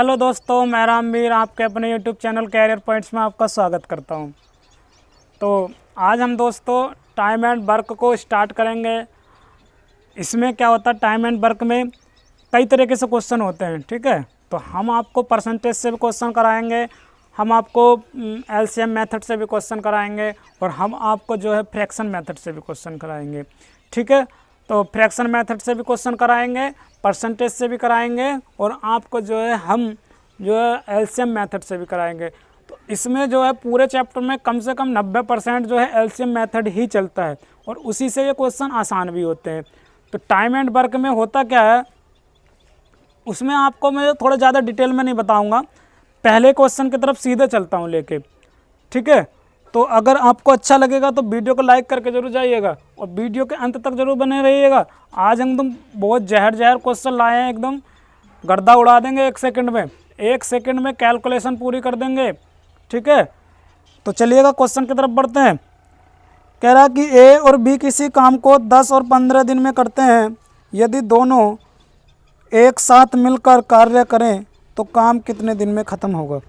Hello दोस्तों, मैं रामवीर आपके अपने यूट्यूब चैनल कैरियर पॉइंट्स में आपका स्वागत करता हूं। तो आज हम दोस्तों टाइम एंड वर्क को स्टार्ट करेंगे। इसमें क्या होता है, टाइम एंड वर्क में कई तरीके से क्वेश्चन होते हैं, ठीक है। तो हम आपको परसेंटेज से भी क्वेश्चन कराएंगे, हम आपको एलसीएम मेथड से भी क्वेश्चन कराएंगे और हम आपको जो है फ्रैक्शन मेथड से भी क्वेश्चन कराएंगे, ठीक है। तो फ्रैक्शन मेथड से भी क्वेश्चन कराएंगे, परसेंटेज से भी कराएंगे और आपको जो है हम जो है एलसीएम मेथड से भी कराएंगे। तो इसमें जो है पूरे चैप्टर में कम से कम 90% जो है एलसीएम मेथड ही चलता है और उसी से ये क्वेश्चन आसान भी होते हैं। तो टाइम एंड वर्क में होता क्या है, उसमें आपको मैं थोड़ा ज़्यादा डिटेल में नहीं बताऊँगा, पहले क्वेश्चन की तरफ सीधे चलता हूँ लेके, ठीक है। तो अगर आपको अच्छा लगेगा तो वीडियो को लाइक करके जरूर जाइएगा और वीडियो के अंत तक जरूर बने रहिएगा। आज हम एकदम बहुत जहर क्वेश्चन लाए हैं, एकदम गर्दा उड़ा देंगे। एक सेकंड में कैलकुलेशन पूरी कर देंगे, ठीक है। तो चलिएगा क्वेश्चन की तरफ बढ़ते हैं। कह रहा कि ए और बी किसी काम को 10 और 15 दिन में करते हैं। यदि दोनों एक साथ मिलकर कार्य करें तो काम कितने दिन में ख़त्म होगा।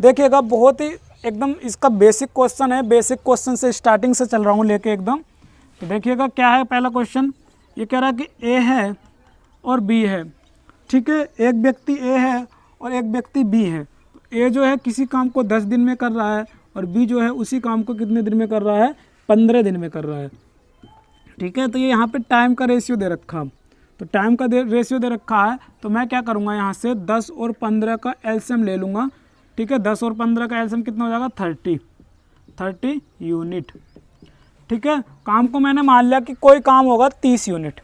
देखिएगा, बहुत ही एकदम इसका बेसिक क्वेश्चन है। बेसिक क्वेश्चन से स्टार्टिंग से चल रहा हूँ लेके एकदम। तो देखिएगा क्या है पहला क्वेश्चन। ये कह रहा है कि ए है और बी है, ठीक है। एक व्यक्ति ए है और एक व्यक्ति बी है। ए जो है किसी काम को 10 दिन में कर रहा है और बी जो है उसी काम को कितने दिन में कर रहा है, 15 दिन में कर रहा है, ठीक है। तो ये यहाँ पे टाइम का रेशियो दे रखा, तो टाइम का रेशियो दे रखा है। तो मैं क्या करूँगा, यहाँ से 10 और 15 का एलसीएम ले लूँगा, ठीक है। 10 और 15 का एलसीएम कितना हो जाएगा, 30 यूनिट, ठीक है। काम को मैंने मान लिया कि कोई काम होगा 30 यूनिट,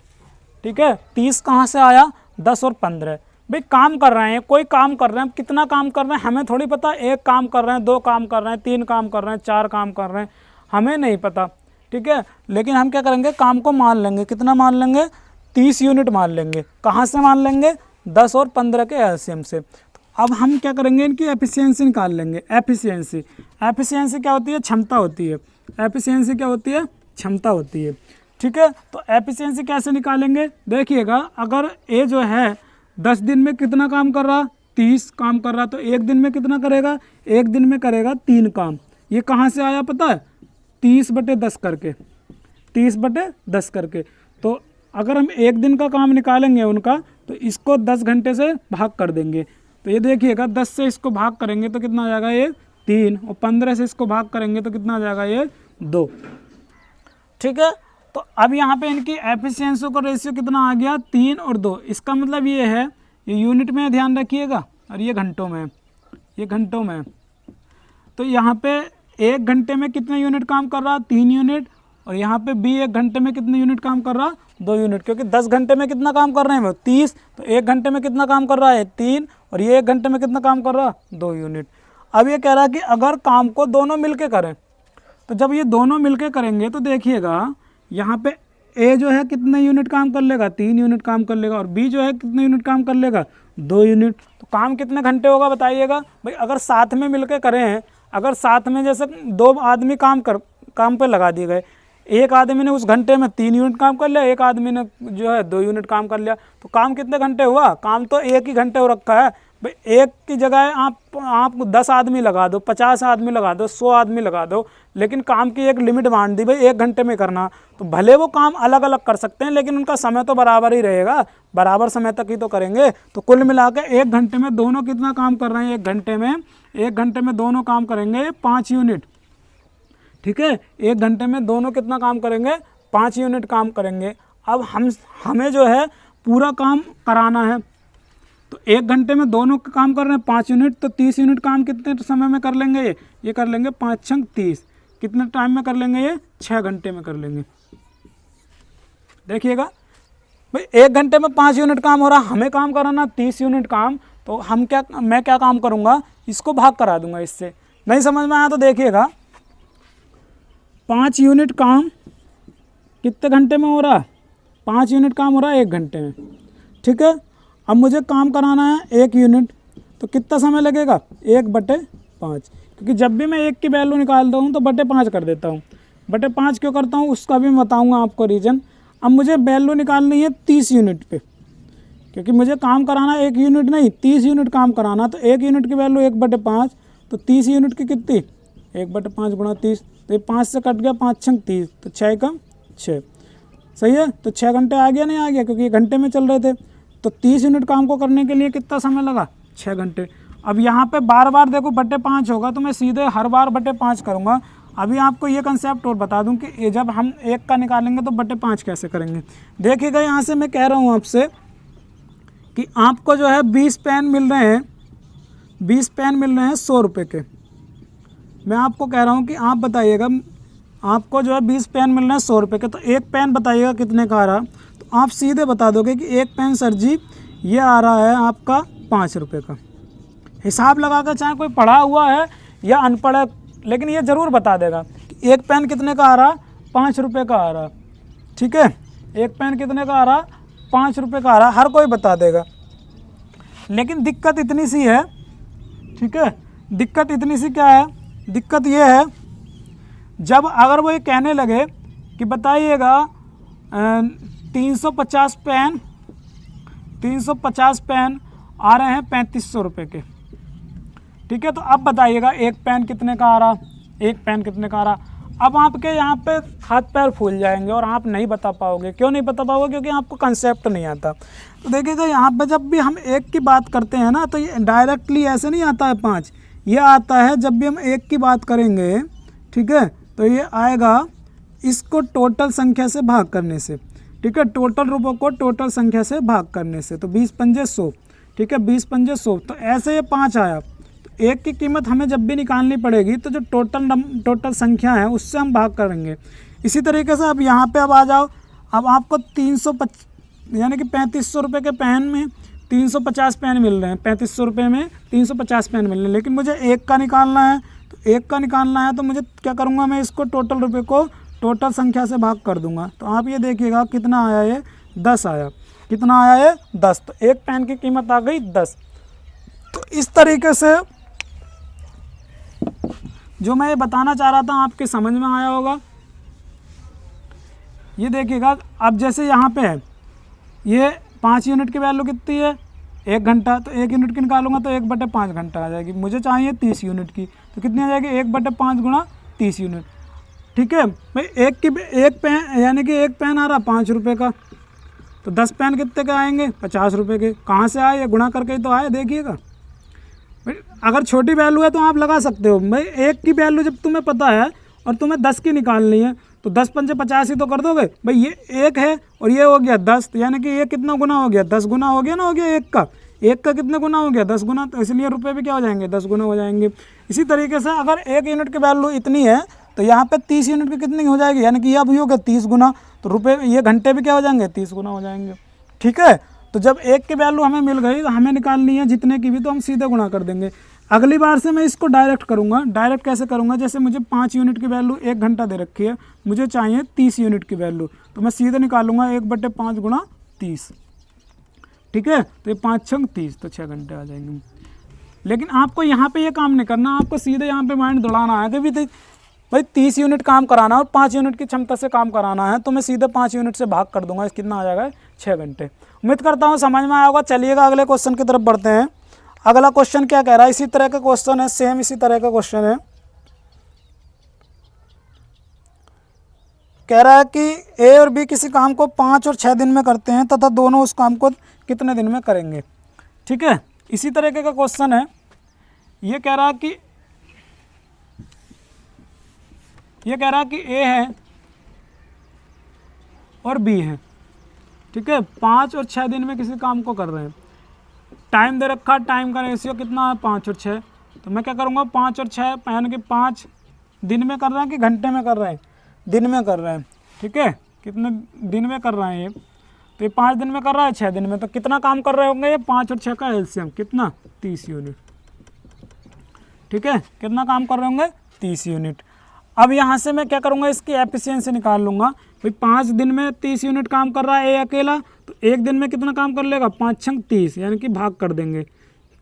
ठीक है। 30 कहाँ से आया, 10 और 15। भाई काम कर रहे हैं, कोई काम कर रहे हैं, कितना काम कर रहे हैं हमें थोड़ी पता। एक काम कर रहे हैं, 2 काम कर रहे हैं, 3 काम कर रहे हैं, 4 काम कर रहे हैं, हमें नहीं पता, ठीक है। लेकिन हम क्या करेंगे, काम को मान लेंगे। कितना मान लेंगे, 30 यूनिट मान लेंगे। कहाँ से मान लेंगे, 10 और 15 के एलसीएम से। अब हम क्या करेंगे, इनकी एफिशिएंसी निकाल लेंगे। एफिशिएंसी क्या होती है, क्षमता होती है। एफिशिएंसी क्या होती है, क्षमता होती है, ठीक है। तो एफिशिएंसी कैसे निकालेंगे, देखिएगा। अगर ए जो है 10 दिन में कितना काम कर रहा, 30 काम कर रहा, तो एक दिन में कितना करेगा, एक दिन में करेगा 3 काम। ये कहाँ से आया पता है, 30/10 करके, 30/10 करके। तो अगर हम एक दिन का काम निकालेंगे उनका, तो इसको 10 घंटे से भाग कर देंगे। तो ये देखिएगा, 10 से इसको भाग करेंगे तो कितना आ जाएगा, ये 3, और 15 से इसको भाग करेंगे तो कितना आ जाएगा, ये 2, ठीक है। तो अब यहाँ पे इनकी एफिशिएंसी का रेशियो कितना आ गया, 3 और 2। इसका मतलब ये है, ये यूनिट में ध्यान रखिएगा और ये घंटों में, ये घंटों में। तो यहाँ पे 1 घंटे में कितने यूनिट काम कर रहा, 3 यूनिट। और यहाँ पे बी 1 घंटे में कितने यूनिट काम कर रहा, 2 यूनिट। क्योंकि 10 घंटे में कितना काम कर रहे हैं वो 30, तो 1 घंटे में कितना काम कर रहा है, 3, और ये 1 घंटे में कितना काम कर रहा, 2 यूनिट। अब ये कह रहा है कि अगर काम को दोनों मिलके करें, तो जब ये दोनों मिलके करेंगे तो देखिएगा यहाँ पे ए जो है कितने यूनिट काम कर लेगा, 3 यूनिट काम कर लेगा, और बी जो है कितने यूनिट काम कर लेगा, 2 यूनिट। तो काम कितने घंटे होगा बताइएगा भाई। अगर साथ में मिलके करें, अगर साथ में जैसे 2 आदमी काम पे लगा दिए गए, एक आदमी ने उस घंटे में 3 यूनिट काम कर लिया, एक आदमी ने जो है 2 यूनिट काम कर लिया, तो काम कितने घंटे हुआ, काम तो एक ही घंटे हो रखा है भाई। एक की जगह आप 10 आदमी लगा दो, 50 आदमी लगा दो, 100 आदमी लगा दो, लेकिन काम की एक लिमिट बांध दी भाई 1 घंटे में करना। तो भले वो काम अलग अलग कर सकते हैं, लेकिन उनका समय तो बराबर ही रहेगा, बराबर समय तक ही तो करेंगे। तो कुल मिला के 1 घंटे में दोनों कितना काम कर रहे हैं, 1 घंटे में दोनों काम करेंगे 5 यूनिट, ठीक है। 1 घंटे में दोनों कितना काम करेंगे, 5 यूनिट काम करेंगे। अब हमें जो है पूरा काम कराना है, तो 1 घंटे में दोनों काम कर रहे हैं 5 यूनिट, तो 30 यूनिट काम कितने समय में कर लेंगे, ये कर लेंगे 5 छंग 30। कितने टाइम में कर लेंगे, ये 6 घंटे में कर लेंगे। देखिएगा भाई, 1 घंटे में 5 यूनिट काम हो रहा, हमें काम कराना 30 यूनिट काम। तो मैं क्या काम करूँगा, इसको भाग करा दूंगा इससे। नहीं समझ में आया तो देखिएगा, 5 यूनिट काम कितने घंटे में हो रहा, 5 यूनिट काम हो रहा है 1 घंटे में, ठीक है। अब मुझे काम कराना है 1 यूनिट, तो कितना समय लगेगा, 1/5। क्योंकि जब भी मैं 1 की वैल्यू निकालता हूँ तो 5 कर देता हूँ। 5 क्यों करता हूँ उसका भी मैं बताऊँगा आपको रीज़न। अब मुझे वैल्यू निकालनी है 30 यूनिट पे, क्योंकि मुझे काम कराना 1 यूनिट नहीं 30 यूनिट काम कराना, तो 1 यूनिट की वैल्यू 1/5, तो 30 यूनिट की कितनी 1/5 गुणा 30, तो ये 5 से कट गया, 5 छंग 30, तो 6 कम 6, सही है। तो 6 घंटे आ गया नहीं आ गया, क्योंकि ये घंटे में चल रहे थे। तो 30 यूनिट काम को करने के लिए कितना समय लगा 6 घंटे। अब यहाँ पे बार बार देखो 5 होगा, तो मैं सीधे हर बार 5 करूँगा। अभी आपको ये कंसेप्ट और बता दूं कि जब हम 1 का निकालेंगे तो 5 कैसे करेंगे। देखिएगा यहाँ से मैं कह रहा हूँ आपसे कि आपको जो है 20 पेन मिल रहे हैं, 20 पेन मिल रहे हैं 100 रुपये के। मैं आपको कह रहा हूँ कि आप बताइएगा, आपको जो है 20 पेन मिल रहे हैं 100 रुपये के, तो एक पेन बताइएगा कितने का आ रहा। तो आप सीधे बता दोगे कि एक पेन सर जी ये आ रहा है आपका 5 रुपये का। हिसाब लगा कर, चाहे कोई पढ़ा हुआ है या अनपढ़ है, लेकिन ये ज़रूर बता देगा कि एक पेन कितने का आ रहा, 5 रुपये का आ रहा। ठीक है, एक पेन कितने का आ रहा, 5 रुपये का आ रहा, हर कोई बता देगा। लेकिन दिक्कत इतनी सी है, ठीक है, दिक्कत इतनी सी क्या है, दिक्कत ये है जब अगर वो ये कहने लगे कि बताइएगा 350 पेन आ रहे हैं 3500 रुपये के। ठीक है, तो अब बताइएगा एक पेन कितने का आ रहा, एक पेन कितने का आ रहा। अब आपके यहाँ पे हाथ पैर फूल जाएंगे और आप नहीं बता पाओगे। क्यों नहीं बता पाओगे? क्योंकि आपको कंसेप्ट नहीं आता। तो देखिएगा यहाँ पे जब भी हम एक की बात करते हैं ना, तो ये डायरेक्टली ऐसे नहीं आता है 5, ये आता है जब भी हम एक की बात करेंगे, ठीक है, तो ये आएगा इसको टोटल संख्या से भाग करने से। ठीक है, टोटल रुपयों को टोटल संख्या से भाग करने से, तो 20 पंजे 100। ठीक है, 20 पंजे 100, तो ऐसे ये 5 आया। तो एक की कीमत हमें जब भी निकालनी पड़ेगी तो जो टोटल संख्या है उससे हम भाग करेंगे। इसी तरीके से अब यहाँ पे अब आ जाओ, अब आपको 350 यानी कि 3500 रुपये के पेन में 350 पेन मिल रहे हैं, 3500 रुपये में 350 पेन मिल रहे हैं, लेकिन मुझे एक का निकालना है। तो एक का निकालना है तो मुझे क्या करूँगा, मैं इसको टोटल रुपये को टोटल संख्या से भाग कर दूंगा। तो आप ये देखिएगा कितना आया, ये 10 आया। कितना आया ये 10, तो एक पेन की कीमत आ गई 10। तो इस तरीके से जो मैं ये बताना चाह रहा था आपके समझ में आया होगा। ये देखिएगा, अब जैसे यहाँ पे है ये 5 यूनिट की वैल्यू कितनी है, 1 घंटा, तो 1 यूनिट की निकालूंगा तो 1/5 घंटा आ जाएगी। मुझे चाहिए 30 यूनिट की, तो कितनी आ जाएगी 1/5 गुणा 30 यूनिट। ठीक है भाई, एक पेन यानी कि एक पेन आ रहा 5 रुपये का, तो 10 पेन कितने के आएंगे 50 रुपये के। कहाँ से आए, ये गुणा करके ही तो आए। देखिएगा अगर छोटी वैल्यू है तो आप लगा सकते हो भाई, एक की वैल्यू जब तुम्हें पता है और तुम्हें 10 की निकालनी है तो 10 पंजे 50 ही तो कर दोगे भाई। ये एक है और ये हो गया 10, तो यानी कि ये कितना गुना हो गया, 10 गुना हो गया ना, हो गया एक का कितने गुना हो गया 10 गुना, तो इसलिए रुपये भी क्या हो जाएंगे 10 गुना हो जाएंगे। इसी तरीके से अगर 1 यूनिट की वैल्यू इतनी है तो यहाँ पे 30 यूनिट की कितनी हो जाएगी, यानी कि यह भी हो गया 30 गुना, तो रुपये ये घंटे भी क्या हो जाएंगे 30 गुना हो जाएंगे। ठीक है, तो जब एक की वैल्यू हमें मिल गई तो हमें निकालनी है जितने की भी, तो हम सीधे गुणा कर देंगे। अगली बार से मैं इसको डायरेक्ट करूँगा। डायरेक्ट कैसे करूँगा, जैसे मुझे 5 यूनिट की वैल्यू 1 घंटा दे रखी है, मुझे चाहिए 30 यूनिट की वैल्यू, तो मैं सीधे निकालूंगा 1/5 गुणा 30। ठीक है, तो ये 5 छंग 30, तो 6 घंटे आ जाएंगे। लेकिन आपको यहाँ पे ये काम नहीं करना, आपको सीधे यहाँ पे माइंड दौड़ाना है कि भाई 30 यूनिट काम कराना है और 5 यूनिट की क्षमता से काम कराना है, तो मैं सीधे 5 यूनिट से भाग कर दूंगा। कितना आ जाएगा 6 घंटे। उम्मीद करता हूँ समझ में आया होगा। चलिएगा अगले क्वेश्चन की तरफ बढ़ते हैं। अगला क्वेश्चन क्या कह रहा है, इसी तरह का क्वेश्चन है, सेम इसी तरह का क्वेश्चन है। कह रहा है कि ए और बी किसी काम को 5 और 6 दिन में करते हैं तथा दोनों उस काम को कितने दिन में करेंगे। ठीक है, इसी तरीके का क्वेश्चन है। ये कह रहा कि ए है और बी है। ठीक है, 5 और 6 दिन में किसी काम को कर रहे हैं। टाइम दे रखा, टाइम का रेशियो कितना है 5 और 6, तो मैं क्या करूँगा 5 और 6 यानी कि 5 दिन में कर रहे हैं कि घंटे में कर रहे हैं, दिन में कर रहे हैं। ठीक है, कितने दिन में कर रहे हैं ये, तो ये 5 दिन में कर रहा है 6 दिन में, तो कितना काम कर रहे होंगे ये 5 और 6 का एलसीएम कितना 30 यूनिट। ठीक है, कितना काम कर रहे होंगे 30 यूनिट। अब यहाँ से मैं क्या करूँगा, इसकी एफिशिएंसी निकाल लूँगा। भाई 5 दिन में 30 यूनिट काम कर रहा है ए अकेला, तो एक दिन में कितना काम कर लेगा 5 छंग 30, यानी कि भाग कर देंगे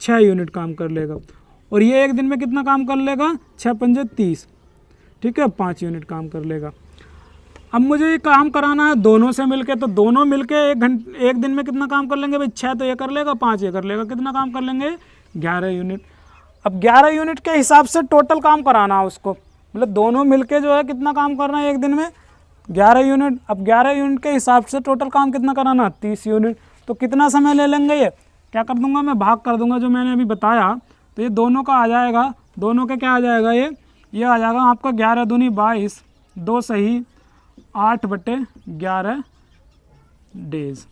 6 यूनिट काम कर लेगा। और ये एक दिन में कितना काम कर लेगा 6 पंजे 30। ठीक है, 5 यूनिट काम कर लेगा। अब मुझे ये काम कराना है दोनों से मिलके, तो दोनों मिलके एक दिन में कितना काम कर लेंगे भाई, 6 तो ये कर लेगा, 5 ये कर लेगा, कितना काम कर लेंगे 11 यूनिट। अब 11 यूनिट के हिसाब से टोटल काम कराना है उसको, मतलब दोनों मिलके जो है कितना काम करना है एक दिन में 11 यूनिट। अब 11 यूनिट के हिसाब से टोटल काम कितना कराना 30 यूनिट। तो कितना समय ले लेंगे, ये क्या कर दूंगा मैं, भाग कर दूंगा जो मैंने अभी बताया। तो ये दोनों का आ जाएगा, दोनों का क्या आ जाएगा, ये आ जाएगा आपका 11 दूनी 22, 2 सही 8/11 डेज।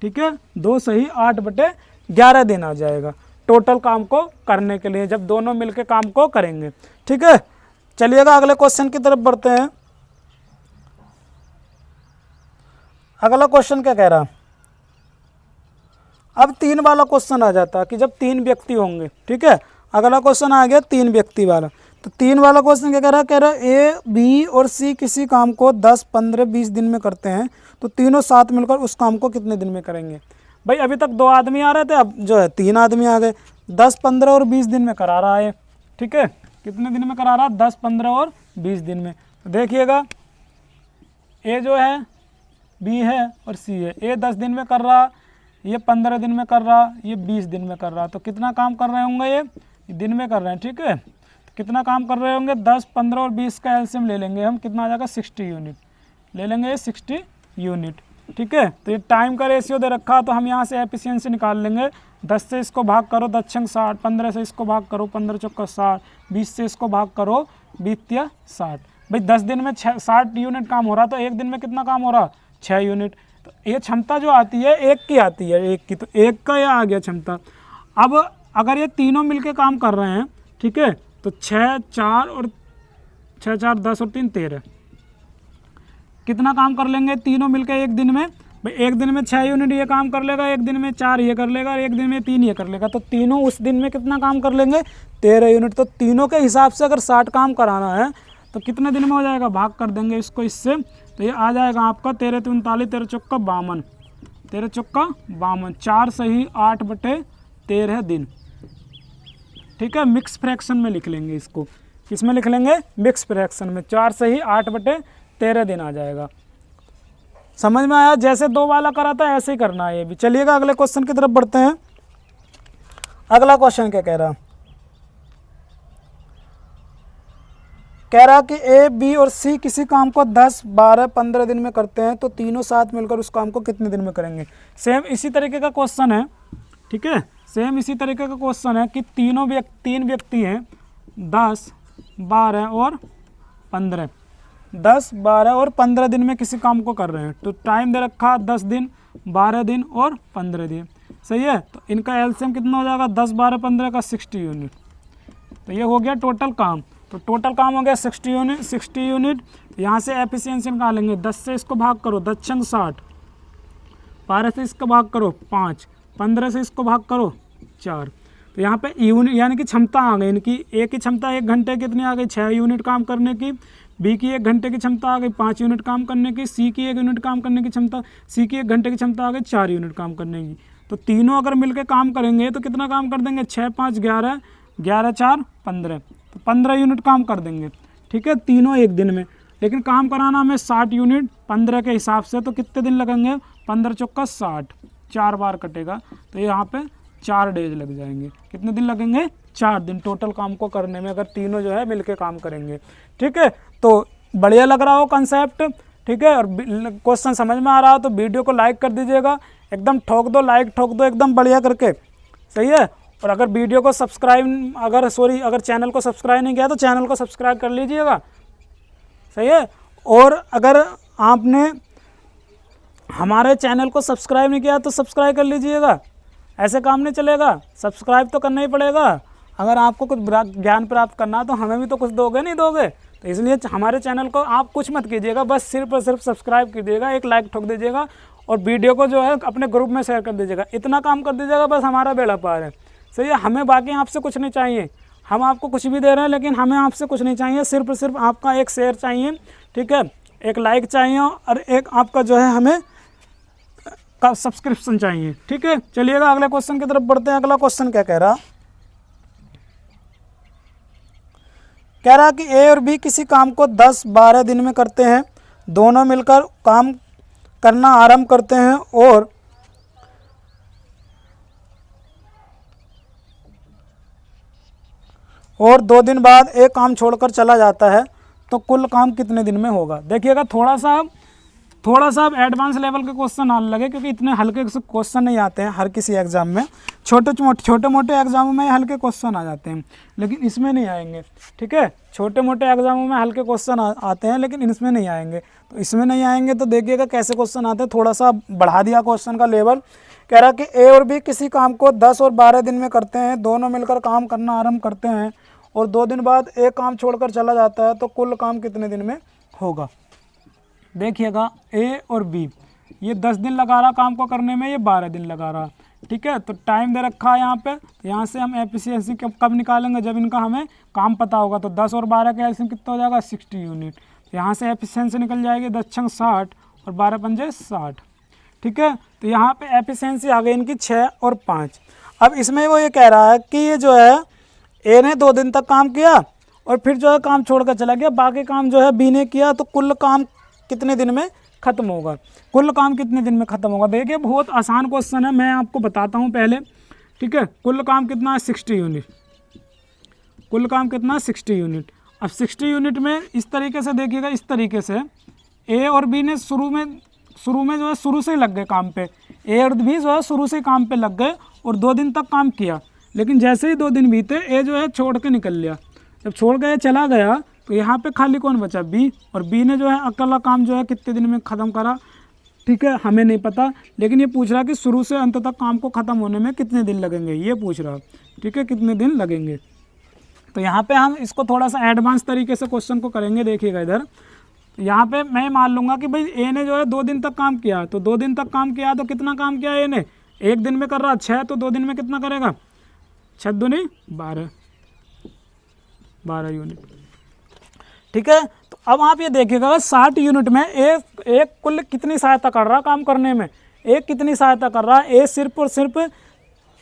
ठीक है, 2 सही 8/11 दिन आ जाएगा टोटल काम को करने के लिए, जब दोनों मिलके काम को करेंगे। ठीक है, चलिएगा अगले क्वेश्चन की तरफ बढ़ते हैं। अगला क्वेश्चन क्या कह रहा, अब 3 वाला क्वेश्चन आ जाता कि जब 3 व्यक्ति होंगे। ठीक है, अगला क्वेश्चन आ गया 3 व्यक्ति वाला। तो 3 वाला क्वेश्चन क्या कह रहा है ए, बी और सी किसी काम को 10, 15, 20 दिन में करते हैं, तो तीनों साथ मिलकर उस काम को कितने दिन में करेंगे। भाई अभी तक 2 आदमी आ रहे थे, अब जो है 3 आदमी आ गए, 10, 15 और 20 दिन में करा रहा है। ठीक है, कितने दिन में करा रहा, 10, 15 और 20 दिन में। तो देखिएगा ए जो है, बी है और सी है। ए 10 दिन में कर रहा, ये 15 दिन में कर रहा, ये 20 दिन में कर रहा। तो कितना काम कर रहे होंगे, ये दिन में कर रहे हैं। ठीक है, तो कितना काम कर रहे होंगे, 10, 15 और 20 का एलसीएम ले लेंगे हम, कितना आ जाएगा 60 यूनिट ले लेंगे, ये 60 यूनिट। ठीक है, तो ये टाइम का रेशियो दे रखा, तो हम यहाँ से एफिशिएंसी निकाल लेंगे। 10 से इसको भाग करो 10 छंग 60, 15 से इसको भाग करो 15 चौका 60, 20 से इसको भाग करो 20 या 60। भाई 10 दिन में 60 यूनिट काम हो रहा, तो एक दिन में कितना काम हो रहा 6 यूनिट। तो ये क्षमता जो आती है एक की आती है, एक की, तो एक का यह आ गया क्षमता। अब अगर ये तीनों मिलके काम कर रहे हैं, ठीक है, तो 6, 4 और 6, 4, 10 और 3, 13 कितना काम कर लेंगे तीनों मिलके एक दिन में। भाई एक दिन में 6 यूनिट ये काम कर लेगा, एक दिन में 4 ये कर लेगा, एक दिन में 3 ये कर लेगा। तो तीनों उस दिन में कितना काम कर लेंगे 13 यूनिट। तो तीनों के हिसाब से अगर 60 काम कराना है तो कितने दिन में हो जाएगा, भाग कर देंगे इसको इससे, तो ये आ जाएगा आपका 13 × 39, 13 चौका 52, 13 चौका 52, 4 सही 8/13 दिन। ठीक है, मिक्स फ्रैक्शन में लिख लेंगे इसको, किसमें लिख लेंगे, मिक्स फ्रैक्शन में। 4 सही 8/13 दिन आ जाएगा। समझ में आया, जैसे 2 वाला करा था ऐसे ही करना है ये भी। चलिएगा अगले क्वेश्चन की तरफ बढ़ते हैं। अगला क्वेश्चन क्या कह रहा, कह रहा कि ए, बी और सी किसी काम को 10, 12, 15 दिन में करते हैं, तो तीनों साथ मिलकर उस काम को कितने दिन में करेंगे। सेम इसी तरीके का क्वेश्चन है। ठीक है, सेम इसी तरीके का क्वेश्चन है कि 3 व्यक्ति हैं, 10, 12 और 15, 10, 12 और 15 दिन में किसी काम को कर रहे हैं। तो टाइम दे रखा 10 दिन, 12 दिन और 15 दिन। सही है, तो इनका एलसीएम कितना हो जाएगा, 10, 12, 15 का 60 यूनिट। तो ये हो गया टोटल काम। तो टोटल काम हो गया 60 यूनिट। तो यहाँ से एफिशिएंसी निकालेंगे, 10 से इसको भाग करो 10 छंग 60, 12 से इसको भाग करो 5, 15 से इसको भाग करो 4। तो यहाँ पे यूनिट यानी कि क्षमता आ गई इनकी। ए की क्षमता 1 घंटे कितनी आ गई, 6 यूनिट काम करने की। बी की 1 घंटे की क्षमता आ गई 5 यूनिट काम करने की। सी की 1 यूनिट काम करने की क्षमता, सी की 1 घंटे की क्षमता आ गई 4 यूनिट काम करने की। तो तीनों अगर मिलकर काम करेंगे तो कितना काम कर देंगे, 6, 5, 11, 11, 4, 15, तो 15 यूनिट काम कर देंगे। ठीक है, तीनों एक दिन में। लेकिन काम कराना हमें 60 यूनिट 15 के हिसाब से, तो कितने दिन लगेंगे, 15 चौका 60, 4 बार कटेगा, तो यहाँ पे 4 डेज लग जाएंगे। कितने दिन लगेंगे, 4 दिन टोटल काम को करने में, अगर तीनों जो है मिलके काम करेंगे। ठीक है, तो बढ़िया लग रहा हो कंसेप्ट। ठीक है, और क्वेश्चन समझ में आ रहा हो तो वीडियो को लाइक कर दीजिएगा, एकदम ठोक दो, लाइक ठोक दो एकदम बढ़िया करके। सही है, और अगर वीडियो को सब्सक्राइब अगर चैनल को सब्सक्राइब नहीं किया तो चैनल को सब्सक्राइब कर लीजिएगा। सही है, और अगर आपने हमारे चैनल को सब्सक्राइब नहीं किया तो सब्सक्राइब कर लीजिएगा। ऐसे काम नहीं चलेगा, सब्सक्राइब तो करना ही पड़ेगा। अगर आपको कुछ ज्ञान प्राप्त करना तो हमें भी तो कुछ दोगे नहीं दोगे, तो इसलिए हमारे चैनल को आप कुछ मत कीजिएगा, बस सिर्फ और सिर्फ सब्सक्राइब कीजिएगा, एक लाइक ठोक दीजिएगा और वीडियो को जो है अपने ग्रुप में शेयर कर दीजिएगा। इतना काम कर दीजिएगा, बस हमारा बेड़ा पार है। सही है, हमें बाकी आपसे कुछ नहीं चाहिए, हम आपको कुछ भी दे रहे हैं लेकिन हमें आपसे कुछ नहीं चाहिए, सिर्फ और सिर्फ आपका एक शेयर चाहिए। ठीक है, एक लाइक चाहिए और एक आपका जो है हमें का सब्सक्रिप्शन चाहिए। ठीक है, चलिएगा अगले क्वेश्चन की तरफ बढ़ते हैं। अगला क्वेश्चन क्या कह रहा, कह रहा कि ए और बी किसी काम को 10, 12 दिन में करते हैं, दोनों मिलकर काम करना आरंभ करते हैं और 2 दिन बाद एक काम छोड़कर चला जाता है तो कुल काम कितने दिन में होगा। देखिएगा थोड़ा सा अब एडवांस लेवल के क्वेश्चन आने लगे, क्योंकि इतने हल्के क्वेश्चन नहीं आते हैं हर किसी एग्जाम में। छोटे मोटे एग्जामों में हल्के क्वेश्चन आ जाते हैं, लेकिन इसमें नहीं आएंगे। ठीक है, छोटे मोटे एग्जामों में हल्के क्वेश्चन आते हैं, लेकिन इसमें नहीं आएंगे। तो इसमें नहीं आएंगे तो देखिएगा कैसे क्वेश्चन आते हैं। थोड़ा सा बढ़ा दिया क्वेश्चन का लेवल। कह रहा कि ए और बी किसी काम को 10 और 12 दिन में करते हैं, दोनों मिलकर काम करना आरंभ करते हैं और 2 दिन बाद एक काम छोड़कर चला जाता है तो कुल काम कितने दिन में होगा। देखिएगा ए और बी, ये 10 दिन लगा रहा काम को करने में, ये 12 दिन लगा रहा। ठीक है, तो टाइम दे रखा है यहाँ पे, तो यहाँ से हम एफिशिएंसी कब निकालेंगे, जब इनका हमें काम पता होगा। तो 10 और 12 का एलसीएम कितना हो जाएगा, 60 यूनिट। तो यहाँ से एफिशिएंसी निकल जाएगी 10 छंग 60 और 12 पंजे 60। ठीक है, तो यहाँ पे एफिशिएंसी आ गई इनकी 6 और 5। अब इसमें वो ये कह रहा है कि ये जो है ए ने 2 दिन तक काम किया और फिर जो है काम छोड़कर चला गया, बाकी काम जो है बी ने किया, तो कुल काम कितने दिन में ख़त्म होगा। कुल काम कितने दिन में ख़त्म होगा। देखिए बहुत आसान क्वेश्चन है, मैं आपको बताता हूँ पहले। ठीक है, कुल काम कितना है, 60 यूनिट। कुल काम कितना, 60 यूनिट। अब 60 यूनिट में इस तरीके से देखिएगा, इस तरीके से ए और बी ने शुरू में जो है शुरू से ही लग गए काम पे। ए और बी जो है शुरू से काम पे लग गए और 2 दिन तक काम किया, लेकिन जैसे ही 2 दिन बीते ए जो है छोड़ के निकल लिया। जब छोड़ के चला गया तो यहाँ पे खाली कौन बचा, बी। और बी ने जो है अकेला काम जो है कितने दिन में ख़त्म करा। ठीक है, हमें नहीं पता, लेकिन ये पूछ रहा कि शुरू से अंत तक काम को ख़त्म होने में कितने दिन लगेंगे, ये पूछ रहा। ठीक है, कितने दिन लगेंगे। तो यहाँ पे हम इसको थोड़ा सा एडवांस तरीके से क्वेश्चन को करेंगे। देखिएगा इधर, यहाँ पे मैं मान लूँगा कि भाई ए ने जो है 2 दिन तक काम किया, तो 2 दिन तक काम किया तो कितना काम किया ए ने, 1 दिन में कर रहा 6, तो 2 दिन में कितना करेगा, 6 दूनी 12 यूनिट। ठीक है, तो अब आप ये देखिएगा 60 यूनिट में एक कुल कितनी सहायता कर रहा काम करने में, एक कितनी सहायता कर रहा, ए सिर्फ और सिर्फ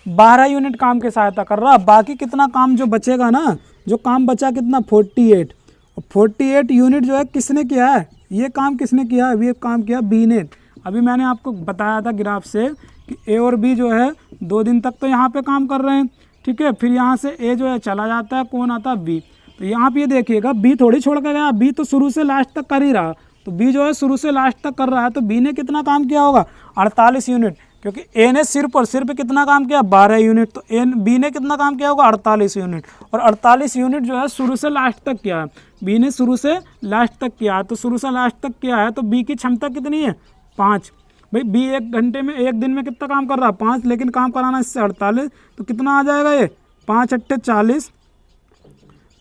12 यूनिट काम की सहायता कर रहा। बाकी कितना काम जो बचेगा ना, जो काम बचा कितना, 48। और 48 यूनिट जो है किसने किया है, ये काम किसने किया है, ये काम किया बी ने। अभी मैंने आपको बताया था ग्राफ से कि ए और बी जो है 2 दिन तक तो यहाँ पे काम कर रहे हैं। ठीक है, फिर यहाँ से ए जो है चला जाता है, कौन आता है, बी। तो यहाँ पे ये देखिएगा बी थोड़ी छोड़ कर गया, बी तो शुरू से लास्ट तक कर ही रहा। तो बी जो है शुरू से लास्ट तक कर रहा है, तो बी ने कितना काम किया होगा, 48 यूनिट। क्योंकि ए ने सिर्फ और सिर्फ कितना काम किया, 12 यूनिट। तो बी ने कितना काम किया होगा, 48 यूनिट। और 48 यूनिट जो है शुरू से लास्ट तक किया है, बी ने शुरू से लास्ट तक किया है। तो शुरू से लास्ट तक किया है, तो बी की क्षमता कितनी है, 5। भाई बी 1 घंटे में 1 दिन में कितना काम कर रहा है, 5, लेकिन काम कराना इससे 48। तो कितना आ जाएगा ये, 5 अट्ठे 40,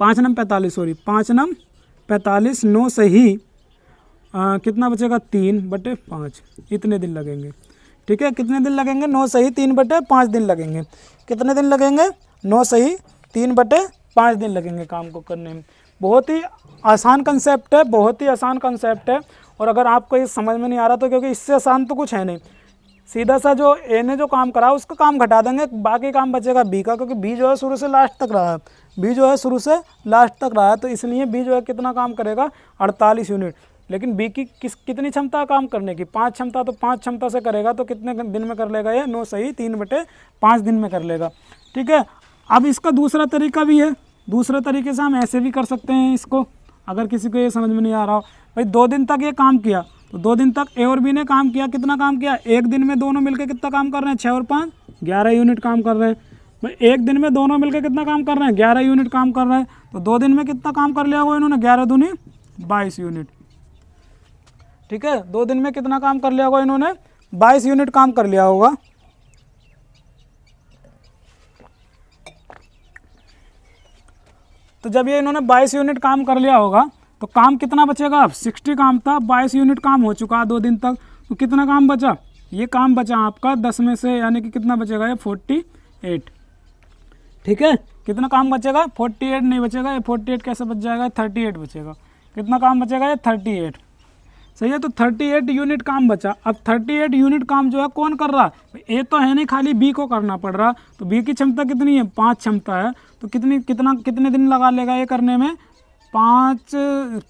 5 नम 45, सॉरी 5 नम 45, 9 से ही कितना बचेगा, 3/5। इतने दिन लगेंगे। ठीक है, कितने दिन लगेंगे, 9 सही 3/5 दिन लगेंगे। कितने दिन लगेंगे, 9 सही 3/5 दिन लगेंगे काम को करने में। बहुत ही आसान कंसेप्ट है, बहुत ही आसान कंसेप्ट है। और अगर आपको ये समझ में नहीं आ रहा तो क्योंकि इससे आसान तो कुछ है नहीं, सीधा सा जो ए ने जो काम करा उसका काम घटा देंगे, बाकी काम बचेगा बी का, क्योंकि बी जो है शुरू से लास्ट तक रहा है, बी जो है शुरू से लास्ट तक रहा है। तो इसलिए बी जो है कितना काम करेगा, 48 यूनिट। लेकिन बी की कितनी क्षमता है काम करने की, 5 क्षमता। तो 5 क्षमता से करेगा तो कितने दिन में कर लेगा ये, 9 सही 3/5 दिन में कर लेगा। ठीक है, अब इसका दूसरा तरीका भी है। दूसरे तरीके से हम ऐसे भी कर सकते हैं इसको, अगर किसी को ये समझ में नहीं आ रहा हो। भाई 2 दिन तक ये काम किया, तो 2 दिन तक ए और बी ने काम किया, कितना काम किया, 1 दिन में दोनों मिलकर कितना काम कर रहे हैं, 6 और 5 11 यूनिट काम कर रहे हैं। भाई 1 दिन में दोनों मिलकर कितना काम कर रहे हैं, 11 यूनिट काम कर रहे हैं। तो 2 दिन में कितना काम कर लिया होगा इन्होंने, 11 दूनी 22 यूनिट। ठीक है, 2 दिन में कितना काम कर लिया होगा इन्होंने, 22 यूनिट काम कर लिया होगा। तो जब ये इन्होंने 22 यूनिट काम कर लिया होगा तो काम कितना बचेगा, अब 60 काम था, 22 यूनिट काम हो चुका है 2 दिन तक। तो कितना काम बचा, ये काम बचा आपका 10 में से, यानी कि कितना बचेगा ये 48। ठीक है, कितना काम बचेगा, 48 नहीं बचेगा, ये 48 कैसे बच जाएगा, 38 बचेगा। कितना काम बचेगा, ये 38। सही है, तो 38 यूनिट काम बचा। अब 38 यूनिट काम जो है कौन कर रहा है, ए तो है नहीं, खाली बी को करना पड़ रहा। तो बी की क्षमता कितनी है, 5 क्षमता है। तो कितने दिन लगा लेगा ये करने में, 5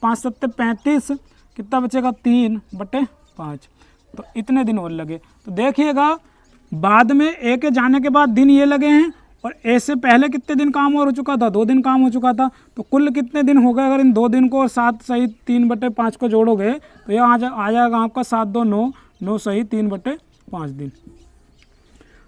7 35, कितना बचेगा 3/5। तो इतने दिन और लगे। तो देखिएगा बाद में ए के जाने के बाद दिन ये लगे हैं और ए से पहले कितने दिन काम और हो चुका था, 2 दिन काम हो चुका था। तो कुल कितने दिन हो गए, अगर इन 2 दिन को और 7 सही 3/5 को जोड़ोगे तो यह आ जाएगा आपका 7 2 9, 9 सही 3/5 दिन।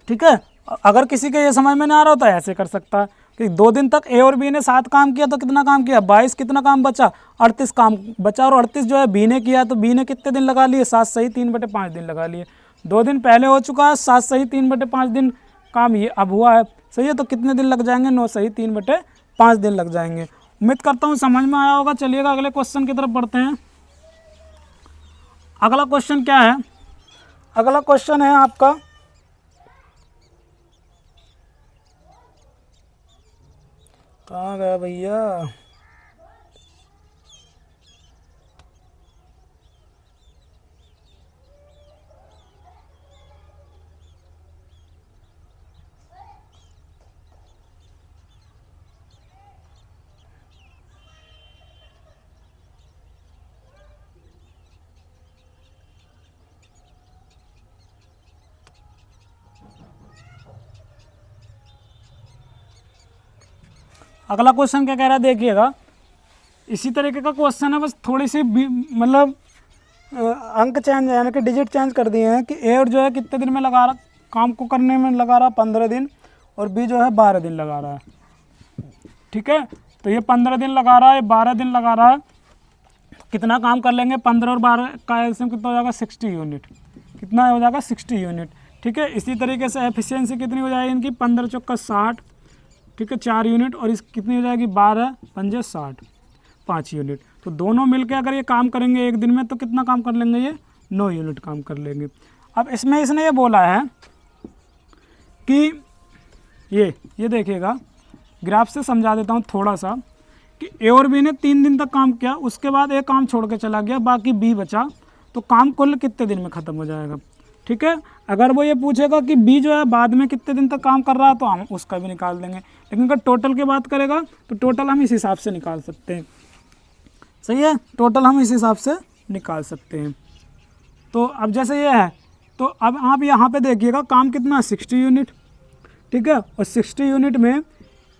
ठीक है। अगर किसी के ये समझ में नहीं आ रहा होता ऐसे कर सकता है कि 2 दिन तक ए और बी ने 7 काम किया तो कितना काम किया 22, कितना काम बचा 38 काम बचा, और 38 जो है बी ने किया तो बी ने कितने दिन लगा लिए 7 सही 3/5 दिन लगा लिए। 2 दिन पहले हो चुका है, 7 सही 3/5 दिन काम ये अब हुआ है। सही है। तो कितने दिन लग जाएंगे 9 सही 3/5 दिन लग जाएंगे। उम्मीद करता हूँ समझ में आया होगा। चलिएगा अगले क्वेश्चन की तरफ बढ़ते हैं। अगला क्वेश्चन क्या है, अगला क्वेश्चन है आपका कहाँ गया भैया, अगला क्वेश्चन क्या कह रहा है देखिएगा। इसी तरीके का क्वेश्चन है, बस थोड़ी सी मतलब अंक चेंज यानी कि डिजिट चेंज कर दिए हैं कि ए और जो है कितने दिन में लगा रहा काम को करने में लगा रहा 15 दिन और बी जो है 12 दिन लगा रहा है। ठीक है। तो ये 15 दिन लगा रहा है, 12 दिन लगा रहा है, कितना काम कर लेंगे 15 और 12 का एलसीएम कितना हो जाएगा 60 यूनिट। कितना हो जाएगा 60 यूनिट। ठीक है। इसी तरीके से एफिशिएंसी कितनी हो जाएगी इनकी 15 चौका 60। ठीक है 4 यूनिट, और इस कितनी हो जाएगी 12 पंजे 60 5 यूनिट। तो दोनों मिलकर अगर ये काम करेंगे एक दिन में तो कितना काम कर लेंगे ये 9 यूनिट काम कर लेंगे। अब इसमें इसने ये बोला है कि ये देखिएगा ग्राफ से समझा देता हूँ थोड़ा सा कि ए और बी ने 3 दिन तक काम किया, उसके बाद एक काम छोड़ के चला गया, बाकी बी बचा, तो काम कुल कितने दिन में ख़त्म हो जाएगा। ठीक है। अगर वो ये पूछेगा कि बी जो है बाद में कितने दिन तक काम कर रहा है तो हम उसका भी निकाल देंगे, लेकिन अगर टोटल की बात करेगा तो टोटल हम इस हिसाब से निकाल सकते हैं। सही है। टोटल हम इस हिसाब से निकाल सकते हैं। तो अब जैसे ये है तो अब आप यहाँ पे देखिएगा काम कितना 60 यूनिट। ठीक है। और 60 यूनिट में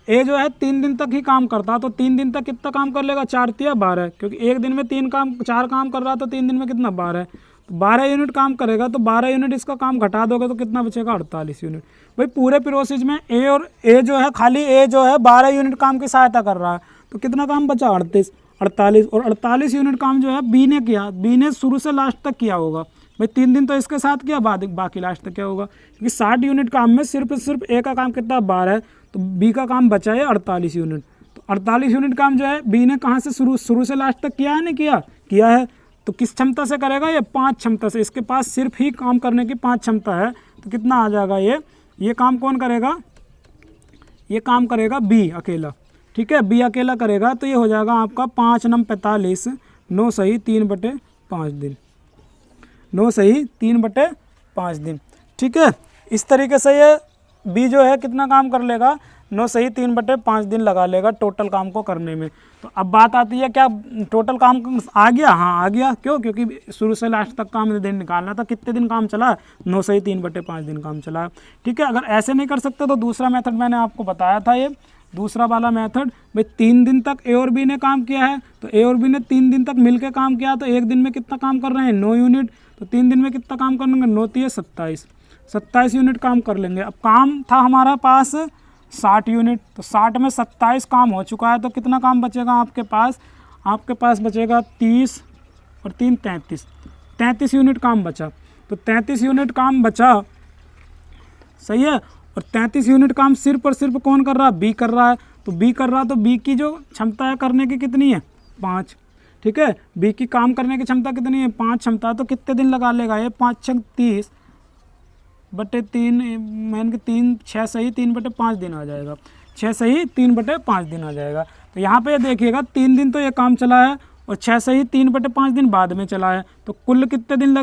ए जो है 3 दिन तक ही काम करता, तो 3 दिन तक कितना काम कर लेगा 4 तिया 12, क्योंकि एक दिन में 4 काम कर रहा तो 3 दिन में कितना 12, तो 12 यूनिट काम करेगा। तो 12 यूनिट इसका काम घटा दोगे तो कितना बचेगा 48 यूनिट। भाई पूरे प्रोसेस में ए जो है खाली ए जो है 12 यूनिट काम की सहायता कर रहा है, तो कितना काम बचा 48, और 48 यूनिट काम जो है बी ने किया, बी ने शुरू से लास्ट तक किया होगा। भाई 3 दिन तो इसके साथ किया, बाकी लास्ट तक क्या होगा, क्योंकि 60 यूनिट काम में सिर्फ ए का काम कितना 12 है, तो बी का काम बचा है 48 यूनिट। तो 48 यूनिट काम जो है बी ने कहाँ से शुरू से लास्ट तक किया है, नहीं किया है। तो किस क्षमता से करेगा ये 5 क्षमता से, इसके पास सिर्फ ही काम करने की 5 क्षमता है। तो कितना आ जाएगा ये काम कौन करेगा, ये काम करेगा बी अकेला। ठीक है। बी अकेला करेगा तो ये हो जाएगा आपका 5 9 45, 9 सही 3/5 दिन, 9 सही 3/5 दिन। ठीक है। इस तरीके से ये बी जो है कितना काम कर लेगा 9 सही 3/5 दिन लगा लेगा टोटल काम को करने में। तो अब बात आती है क्या टोटल काम आ गया, हाँ आ गया। क्यों, क्योंकि शुरू से लास्ट तक काम दिन निकालना था, कितने दिन काम चला 9 सही 3/5 दिन काम चला। ठीक है। अगर ऐसे नहीं कर सकते तो दूसरा मेथड मैंने आपको बताया था, ये दूसरा वाला मेथड। भाई 3 दिन तक ए और बी ने काम किया है, तो ए और बी ने 3 दिन तक मिलकर काम किया, तो एक दिन में कितना काम कर रहे हैं 9 यूनिट, तो 3 दिन में कितना काम कर लेंगे 9 3 27 यूनिट काम कर लेंगे। अब काम था हमारा पास 60 यूनिट, तो 60 में 27 काम हो चुका है, तो कितना काम बचेगा आपके पास बचेगा 30 और 3 33 यूनिट काम बचा। तो 33 यूनिट काम बचा, सही है। और 33 यूनिट काम सिर्फ और सिर्फ कौन कर रहा है, बी कर रहा है। तो बी कर रहा है तो बी की जो क्षमता है करने की कितनी है 5। ठीक है। बी की काम करने की क्षमता कितनी है 5 क्षमता, तो कितने दिन लगा लेगा ये 5 6 30 बटे 3 मैंने कि 3 6 सही 3/5 दिन आ जाएगा, 6 सही 3/5 दिन आ जाएगा। तो यहाँ पे देखिएगा 3 दिन तो ये काम चला है और 6 सही 3/5 दिन बाद में चला है। तो कुल कितने दिन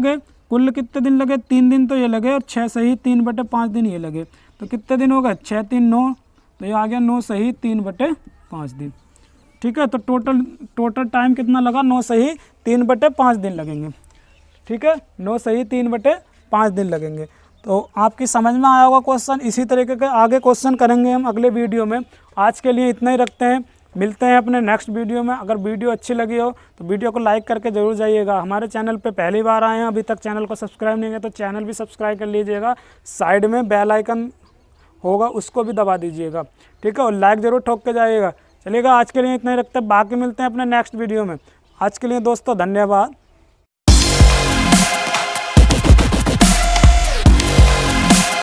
लगे 3 दिन तो ये लगे और 6 सही 3/5 दिन ये लगे। तो कितने दिन हो गए 6 3 9, तो ये आ गया 9 सही 3/5 दिन। ठीक है। तो टोटल टाइम कितना लगा, 9 सही 3/5 दिन लगेंगे। ठीक है, 9 सही 3/5 दिन लगेंगे। तो आपकी समझ में आया होगा क्वेश्चन। इसी तरीके के आगे क्वेश्चन करेंगे हम अगले वीडियो में। आज के लिए इतना ही रखते हैं, मिलते हैं अपने नेक्स्ट वीडियो में। अगर वीडियो अच्छी लगी हो तो वीडियो को लाइक करके ज़रूर जाइएगा। हमारे चैनल पे पहली बार आए हैं, अभी तक चैनल को सब्सक्राइब नहीं किया तो चैनल भी सब्सक्राइब कर लीजिएगा। साइड में बेल आइकन होगा, उसको भी दबा दीजिएगा। ठीक है, और लाइक ज़रूर ठोक के जाइएगा। चलिएगा, आज के लिए इतना ही रखते हैं, बाकी मिलते हैं अपने नेक्स्ट वीडियो में। आज के लिए दोस्तों धन्यवाद।